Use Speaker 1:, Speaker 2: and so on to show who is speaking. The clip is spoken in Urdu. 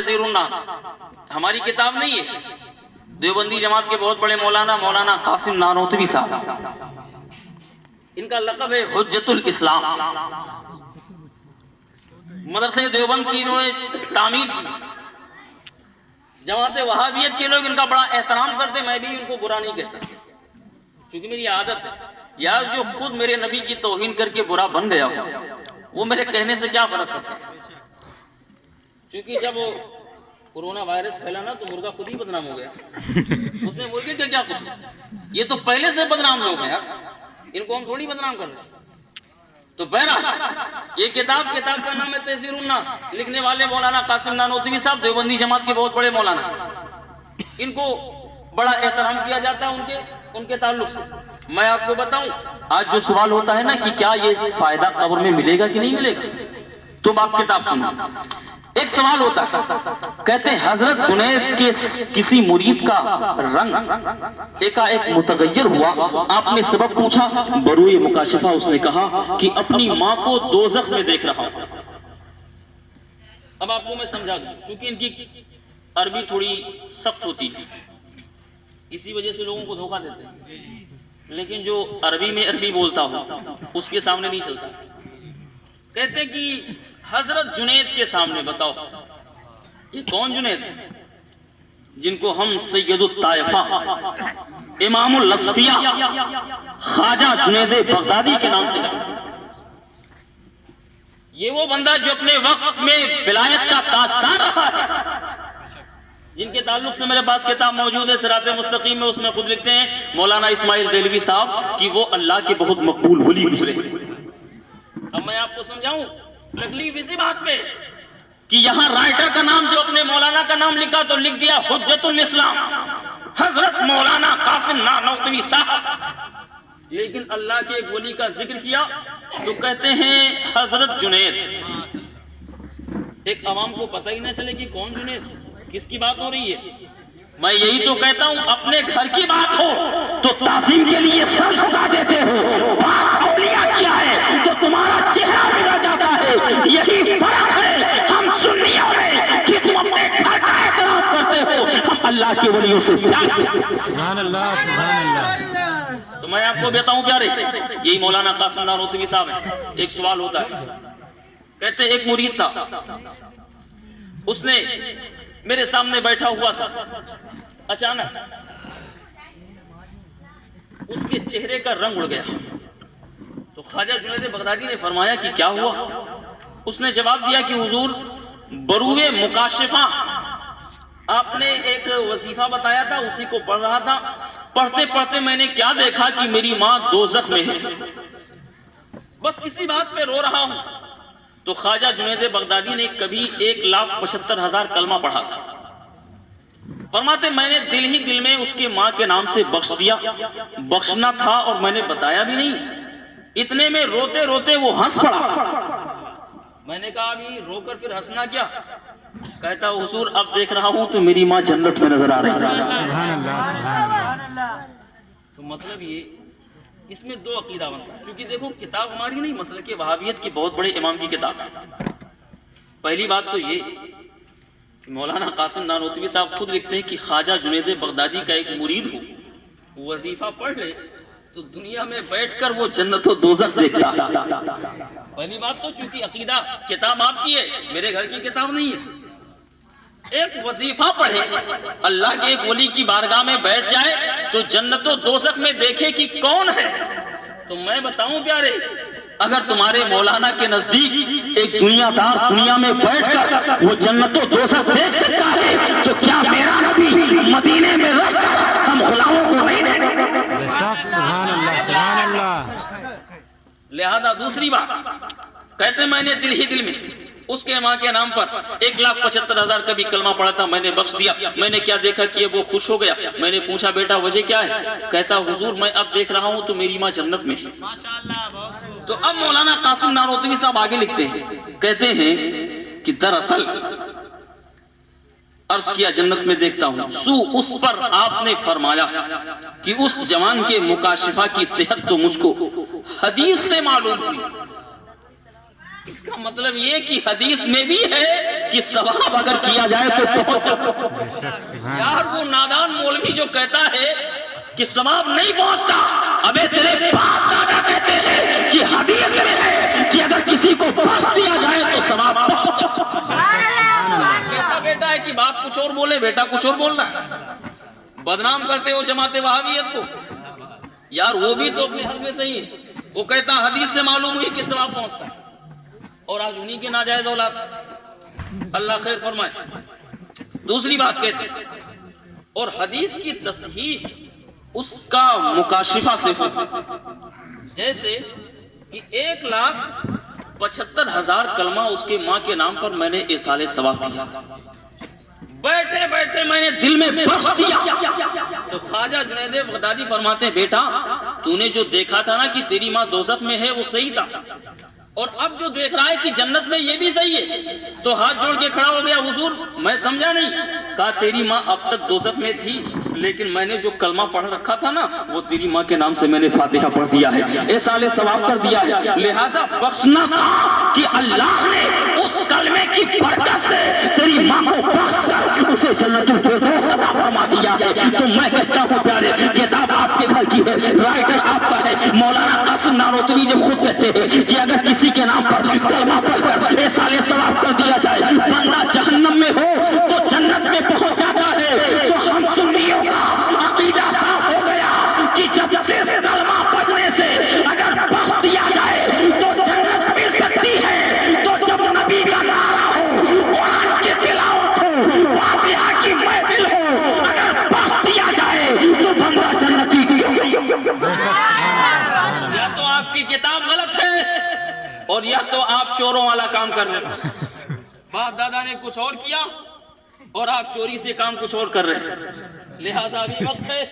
Speaker 1: تحذیر الناس، ہماری کتاب نہیں ہے، دیوبندی جماعت کے بہت بڑے مولانا قاسم نانوتوی صاحب، ان کا لقب ہے حجت الاسلام، مدرسہ دیوبند کی انہوں نے تعمیر کی، جماعت وہابیت کے لوگ ان کا بڑا احترام کرتے، میں بھی ان کو برا نہیں کہتا کیونکہ میری عادت ہے، یار جو خود میرے نبی کی توہین کر کے برا بن گیا ہو وہ میرے کہنے سے کیا فرق پڑتا ہے، کیونکہ جب وہ کورونا وائرس پھیلا نا تو مرغا خود ہی بدنام ہو گیا، اس نے مرغے کا کیا قصور، یہ تو پہلے سے بدنام لوگ ہیں یار، ان کو ہم تھوڑی بدنام کر رہے ہیں۔ تو بہرحال یہ کتاب کا نام ہے تحذیر الناس، لکھنے والے مولانا قاسم نانوتوی صاحب دیوبندی جماعت کے بہت بڑے مولانا، ان کو بڑا احترام کیا جاتا ہے ان کے تعلق سے۔ میں آپ کو بتاؤں، آج جو سوال ہوتا ہے نا کہ کیا یہ فائدہ قبر میں ملے گا کہ نہیں ملے گا، تم آپ کتاب سنو، ایک سوال ہوتا ہے، کہتے ہیں حضرت جنید کے کسی مرید کا رنگ ایک متغیر ہوا، آپ نے سبب پوچھا، بروئے مکاشفہ اس نے کہا کہ اپنی ماں کو دوزخ میں دیکھ رہا ہوں۔ اب آپ کو میں سمجھا دوں، چونکہ ان کی عربی تھوڑی سخت ہوتی ہے، اسی وجہ سے لوگوں کو دھوکہ دیتے ہیں، لیکن جو عربی میں عربی بولتا ہو اس کے سامنے نہیں چلتا۔ کہتے کہ حضرت جنید کے سامنے بتاؤ، یہ کون جنید جن کو ہم سید الطائفہ امام الاصفیاء خواجہ جنید بغدادی کے نام سے جانتے ہیں؟ یہ وہ بندہ جو اپنے وقت میں ولایت کا تاجدار رہا ہے، جن کے تعلق سے میرے پاس کتاب موجود ہے صراط مستقیم میں، اس میں خود لکھتے ہیں مولانا اسماعیل دہلوی صاحب کہ وہ اللہ کے بہت مقبول ولی گزرے۔ اب میں آپ کو سمجھاؤں، تکلیف اسی بات پہ کہ یہاں رائٹر کا نام جو اپنے مولانا کا نام لکھا تو لکھ دیا حجت الاسلام حضرت مولانا قاسم نانوتوی صاحب، لیکن اللہ کے ایک ولی کا ذکر کیا تو کہتے ہیں حضرت جنید۔ ایک عوام کو پتہ ہی نہ چلے کہ کون جنید، کس کی بات ہو رہی ہے۔ میں یہی تو کہتا ہوں، اپنے گھر کی بات ہو تو تعظیم کے لیے سر جھکا دیتے ہو، بات اولیاء کیا ہے تو تمہارا چہرہ بگڑ جاتا ہے، یہی فرق ہے ہم سنیوں میں کہ تم اپنے گھر کا احترام کرتے ہو، ہم اللہ کے ولیوں سے پیار کرتے ہیں۔
Speaker 2: سبحان اللہ سبحان اللہ۔
Speaker 1: تو میں آپ کو بتاؤں پیارے، یہی مولانا قاسم نانوتوی صاحب ہیں۔ ایک سوال ہوتا ہے، کہتے ایک مرید تھا، اس نے میرے سامنے بیٹھا ہوا تھا، اچانک اس کے چہرے کا رنگ اڑ گیا، تو خواجہ جنید بغدادی نے فرمایا کہ کیا ہوا؟ اس نے جواب دیا کہ حضور بروئے مکاشفہ آپ نے ایک وظیفہ بتایا تھا، اسی کو پڑھ رہا تھا، پڑھتے پڑھتے میں نے کیا دیکھا کہ میری ماں دوزخ میں ہے، بس اسی بات پہ رو رہا ہوں۔ تو خواجہ جنید بغدادی نے کبھی 1,75,000 کلمہ پڑھا تھا، فرماتے میں نے دل ہی دل میں اس کے ماں کے نام سے بخش دیا، بخشنا تھا اور میں نے بتایا بھی نہیں، اتنے میں روتے روتے وہ ہنس پڑا۔ میں نے کہا ابھی رو کر پھر ہنسنا کیا؟ کہتا حضور اب دیکھ رہا ہوں تو میری ماں جنت میں نظر آ رہی ہے۔
Speaker 2: سبحان اللہ سبحان اللہ۔
Speaker 1: تو مطلب یہ اس میں دو عقیدہ بنتا ہے، چونکہ دیکھو کتاب ہماری نہیں، مسلک وہابیت کی بہت بڑے امام کی کتاب ہے۔ پہلی بات تو یہ کہ مولانا قاسم نانوتوی صاحب خود لکھتے ہیں کہ خواجہ جنید بغدادی کا ایک مرید ہو، وظیفہ پڑھ لے تو دنیا میں بیٹھ کر وہ جنت و دوزخ دیکھتا ہے۔ پہلی بات تو چونکہ عقیدہ کتاب آپ کی ہے، میرے گھر کی کتاب نہیں ہے، ایک وظیفہ پڑھے، اللہ کے ایک ولی کی بارگاہ میں بیٹھ جائے تو جنت و دوزخ میں دیکھے کہ کون ہے۔ تو میں بتاؤں پیارے، اگر تمہارے مولانا کے نزدیک ایک دنیا دار دنیا میں بیٹھ کر وہ جنت و دوزخ دیکھ سکتا ہے تو کیا میرا نبی مدینے میں رہ کر ہم غلاموں کو نہیں دیکھتے؟
Speaker 2: سبحان اللہ سبحان اللہ۔
Speaker 1: لہذا دوسری بات، کہتے میں نے دل ہی دل میں اس کے ماں کے نام پر 1,75,000 کا بھی کلمہ پڑھا تھا، میں نے بخش دیا۔ میں نے کیا دیکھا کہ وہ خوش ہو گیا، میں نے پوچھا بیٹا وجہ کیا ہے؟ کہتا حضور میں اب دیکھ رہا ہوں تو میری ماں جنت میں ہے۔ تو اب مولانا قاسم نانوتوی صاحب آگے لکھتے ہیں، کہتے ہیں کہ دراصل عرض کیا جنت میں دیکھتا ہوں، سو اس پر آپ نے فرمایا کہ اس جوان کے مکاشفہ کی صحت تو مجھ کو حدیث سے معلوم ہوئی، اس کا مطلب یہ کہ حدیث میں بھی ہے کہ ثواب اگر کیا جائے تو پہنچ جائے۔
Speaker 2: بے شک سبحان
Speaker 1: یار وہ نادان مولوی جو کہتا ہے کہ ثواب نہیں پہنچتا، ابے تیرے باپ دادا کہتے ہیں کہ حدیث میں ہے کہ اگر کسی کو بخش دیا جائے تو ثواب پہنچ جائے۔ کیسا بیٹا ہے کہ باپ کچھ اور بولے بیٹا کچھ اور بولنا ہے؟ بدنام کرتے ہو جماعت وہابیت کو۔ یار وہ بھی تو اپنے حل میں صحیح ہے، وہ کہتا حدیث سے معلوم ہوئی کہ ثواب پہنچتا ہے، اور آج انہی کے ناجائز اولاد۔ اللہ خیر فرمائے۔ دوسری بات کہتے ہیں، اور حدیث کی تصحیح اس کا مکاشفہ سے ہو، جیسے کہ 1,75,000 کلمہ اس کے ماں کے نام پر میں نے ایصال ثواب کیا، بیٹھے بیٹھے میں نے دل میں بخش دیا۔ تو خواجہ جنید بغدادی فرماتے ہیں بیٹا تو نے جو دیکھا تھا نا کہ تیری ماں دوزخ میں ہے وہ صحیح تھا، اور اب جو دیکھ رہا ہے کہ جنت میں یہ بھی صحیح ہے۔ تو ہاتھ جوڑ کے کھڑا ہو گیا، حضور میں سمجھا نہیں۔ کہا تیری ماں اب تک دوزخ میں تھی، لیکن میں نے جو کلمہ پڑھ رکھا تھا نا وہ تیری ماں کے نام سے میں نے فاتحہ پڑھ دیا ہے، ایصال ثواب کر دیا ہے، لہٰذا بخشنا تھا کہ اللہ نے اس کلمے کی برکت سے تیری ماں کو بخش کر اسے جنت الفردوس عطا فرما دیا ہے۔ تو میں کہتا ہوں پیارے، کتاب آپ کے گھر کی ہے، رائٹر آپ کا ہے، مولانا قاسم نانوتوی جب خود کہتے ہیں کہ اگر کسی کے نام پر کلمہ پڑھ کر ایصال ثواب کر دیا جائے بندہ جہنم میں ہو تو جنت میں پہنچ جاتا ہے۔ تو ہم سنیوں کا عقیدہ صاف ہو گیا کہ جب صرف کلمہ پڑھنے سے اگر بخش دیا جائے تو جنت مل سکتی ہے، تو جب نبی کا نعرہ ہو، قرآن کی تلاوت ہو، فاتحہ کی محفل ہو، اگر بخش دیا جائے تو بندہ جنتی کیوں؟
Speaker 2: بے شک سبحان اللہ
Speaker 1: یا تو آپ کی کتاب غلط ہے اور یا تو آپ چوروں والا کام کر رہے ہیں۔ باپ دادا نے کچھ اور کیا اور آپ چوری سے کام کچھ اور کر رہے ہیں، لہٰذا ابھی وقت ہے